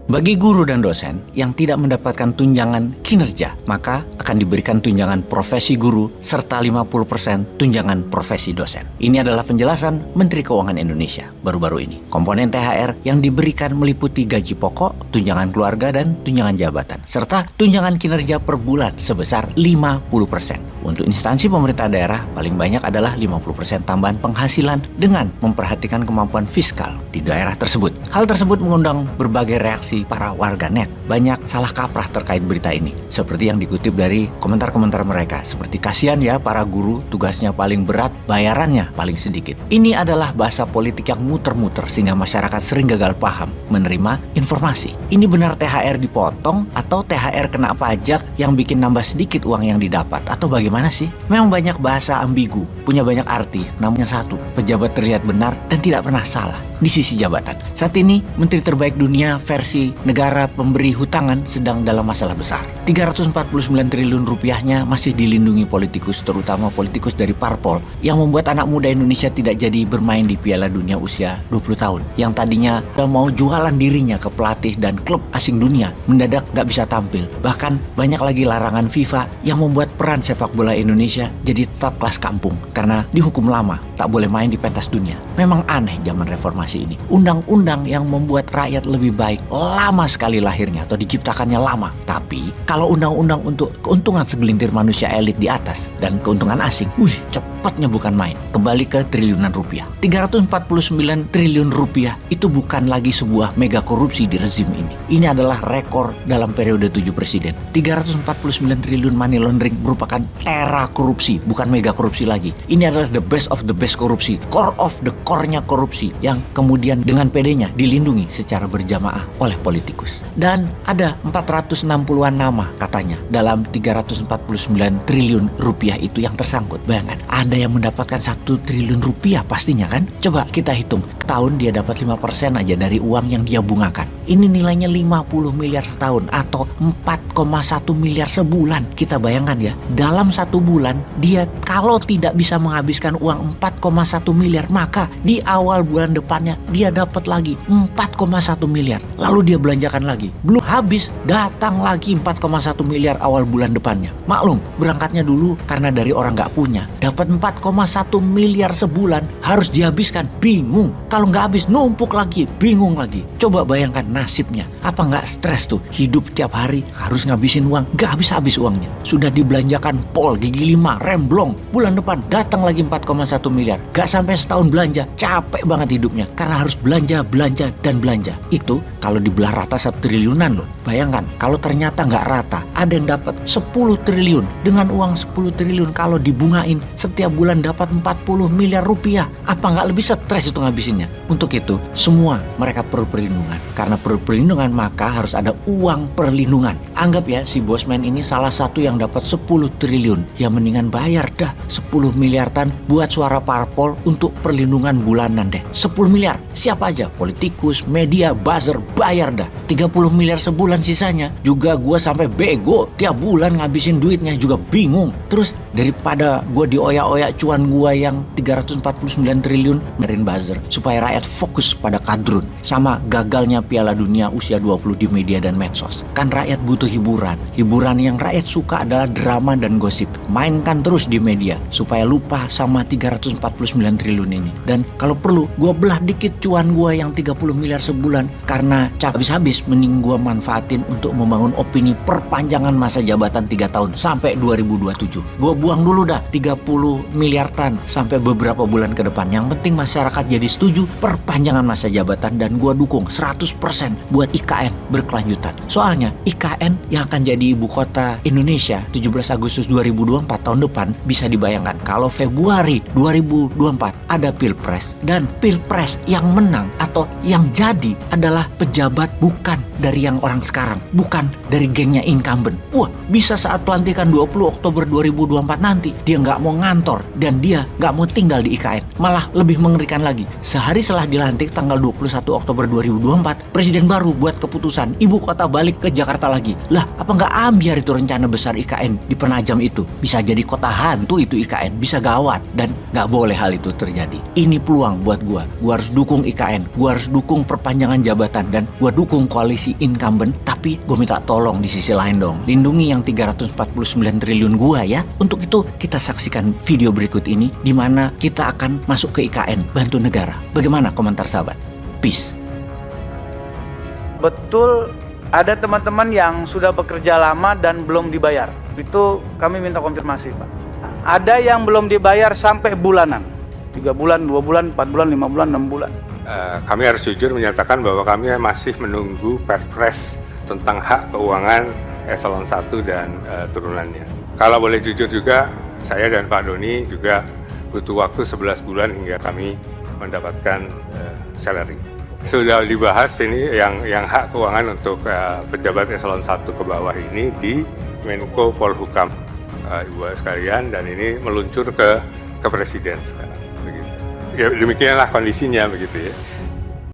Bagi guru dan dosen yang tidak mendapatkan tunjangan kinerja, maka akan diberikan tunjangan profesi guru serta 50% tunjangan profesi dosen. Ini adalah penjelasan Menteri Keuangan Indonesia baru-baru ini. Komponen THR yang diberikan meliputi gaji pokok, tunjangan keluarga, dan tunjangan jabatan, serta tunjangan kinerja per bulan sebesar 50%. Untuk instansi pemerintah daerah, paling banyak adalah 50% tambahan penghasilan dengan memperhatikan kemampuan fiskal di daerah tersebut. Hal tersebut mengundang berbagai reaksi para warganet. Banyak salah kaprah terkait berita ini, seperti yang dikutip dari komentar-komentar mereka, seperti kasihan ya para guru, tugasnya paling berat, bayarannya paling sedikit. Ini adalah bahasa politik yang muter-muter sehingga masyarakat sering gagal paham menerima informasi. Ini benar THR dipotong atau THR kena pajak yang bikin nambah sedikit uang yang didapat, atau bagaimana sih? Memang banyak bahasa ambigu, punya banyak arti, namanya satu, pejabat terlihat benar dan tidak pernah salah di sisi jabatan. Saat ini, menteri terbaik dunia versi negara pemberi hutangan sedang dalam masalah besar. 349 triliun rupiahnya masih dilindungi politikus, terutama politikus dari parpol, yang membuat anak muda Indonesia tidak jadi bermain di Piala Dunia usia 20 tahun. Yang tadinya udah mau jualan dirinya ke pelatih dan klub asing dunia, mendadak gak bisa tampil. Bahkan banyak lagi larangan FIFA yang membuat peran sepak bola Indonesia jadi tetap kelas kampung karena dihukum lama, tak boleh main di pentas dunia. Memang aneh zaman reformasi ini. Undang-undang yang membuat rakyat lebih baik lama sekali lahirnya atau diciptakannya lama. Tapi kalau undang-undang untuk keuntungan segelintir manusia elit di atas dan keuntungan asing, cepatnya bukan main. Kembali ke triliunan rupiah. 349 triliun rupiah itu bukan lagi sebuah mega korupsi di rezim ini. Ini adalah rekor dalam periode 7 presiden. 349 triliun money laundering merupakan era korupsi, bukan mega korupsi lagi. Ini adalah the best of the best korupsi, core of the core-nya korupsi yang kemudian dengan pedenya dilindungi secara berjamaah oleh politikus. Dan ada 460-an nama katanya dalam 349 triliun rupiah itu yang tersangkut. Bayangkan, ada yang mendapatkan 1 triliun rupiah pastinya kan? Coba kita hitung, tahun dia dapat 5% aja dari uang yang dia bungakan. Ini nilainya 50 miliar setahun atau 4,1 miliar sebulan. Kita bayangkan ya, dalam 1 bulan dia kalau tidak bisa menghabiskan uang 4,1 miliar, maka di awal bulan depannya dia dapat lagi 4,1 miliar. Lalu dia belanjakan lagi. Belum habis, datang lagi 4,1 miliar awal bulan depannya. Maklum, berangkatnya dulu karena dari orang nggak punya. Dapat 4,1 miliar sebulan, harus dihabiskan. Bingung. Kalau nggak habis, numpuk lagi. Bingung lagi. Coba bayangkan nasibnya. Apa nggak stres tuh? Hidup tiap hari harus ngabisin uang. Nggak habis-habis uangnya. Sudah dibelanjakan pol, gigi 5, remblong. Bulan depan datang lagi 4,1 miliar. Nggak sampai setahun belanja. Capek banget hidupnya karena harus belanja, dan belanja. Itu kalau dibelah rata 1 triliunan loh. Bayangkan kalau ternyata nggak rata, ada yang dapat 10 triliun. Dengan uang 10 triliun kalau dibungain setiap bulan dapat 40 miliar rupiah. Apa nggak lebih stres itu ngabisinnya? Untuk itu semua mereka perlu perlindungan. Karena perlu perlindungan maka harus ada uang perlindungan. Anggap ya si bosman ini salah satu yang dapat 10 triliun. Ya mendingan bayar dah 10 miliaran buat suara parpol untuk perlindungan bulanan deh. 10 miliar, siapa aja, politikus, media, buzzer, bayar dah. 30 miliar sebulan sisanya. Juga gue sampai bego, tiap bulan ngabisin duitnya juga bingung. Terus daripada gue dioyak-oyak cuan gue yang 349 triliun, merin buzzer supaya rakyat fokus pada kadrun. Sama gagalnya Piala Dunia usia 20 di media dan medsos. Kan rakyat butuh hiburan. Hiburan yang rakyat suka adalah drama dan gosip. Mainkan terus di media supaya lupa sama 349 triliun ini. Dan kalau perlu gue belah dikit cuan gue yang 30 miliar sebulan karena habis-habis, mending gue manfaatin untuk membangun opini perpanjangan masa jabatan 3 tahun sampai 2027. Gue buang dulu dah 30 miliar tan sampai beberapa bulan ke depan. Yang penting masyarakat jadi setuju perpanjangan masa jabatan dan gue dukung 100% buat IKN berkelanjutan. Soalnya IKN yang akan jadi ibu kota Indonesia 17 Agustus 2024 tahun depan, bisa dibayangkan kalau Februari 2024 ada Pilpres dan Pilpres yang menang atau yang jadi adalah pejabat bukan dari yang orang sekarang, bukan dari gengnya incumbent. Wah, bisa saat pelantikan 20 Oktober 2024 nanti dia nggak mau ngantor dan dia nggak mau tinggal di IKN. Malah lebih mengerikan lagi, sehari setelah dilantik tanggal 21 Oktober 2024, presiden baru buat keputusan ibu kota balik ke Jakarta lagi. Lah, apa nggak ambiar itu rencana besar IKN di Penajam itu? Bisa jadi kota hantu itu IKN, bisa gawat, dan nggak boleh hal itu terjadi. Ini peluang buat gua harus dukung IKN, gua harus dukung perpanjangan jabatan, dan gua dukung koalisi incumbent. Tapi gua minta tolong di sisi lain dong, lindungi yang 349 triliun gua ya. Untuk itu kita saksikan video berikut ini di mana kita akan masuk ke IKN, bantu negara. Bagaimana komentar sahabat? Peace. Betul ada teman-teman yang sudah bekerja lama dan belum dibayar. Itu kami minta konfirmasi, Pak. Ada yang belum dibayar sampai bulanan. 3 bulan, 2 bulan, 4 bulan, 5 bulan, 6 bulan. Kami harus jujur menyatakan bahwa kami masih menunggu Perpres tentang hak keuangan eselon 1 dan turunannya. Kalau boleh jujur juga, saya dan Pak Doni juga butuh waktu 11 bulan hingga kami mendapatkan salary. Sudah dibahas ini yang hak keuangan untuk pejabat eselon 1 ke bawah ini di Menko Polhukam, Ibu sekalian, dan ini meluncur ke Presiden sekarang. Begitu. Ya demikianlah kondisinya begitu ya.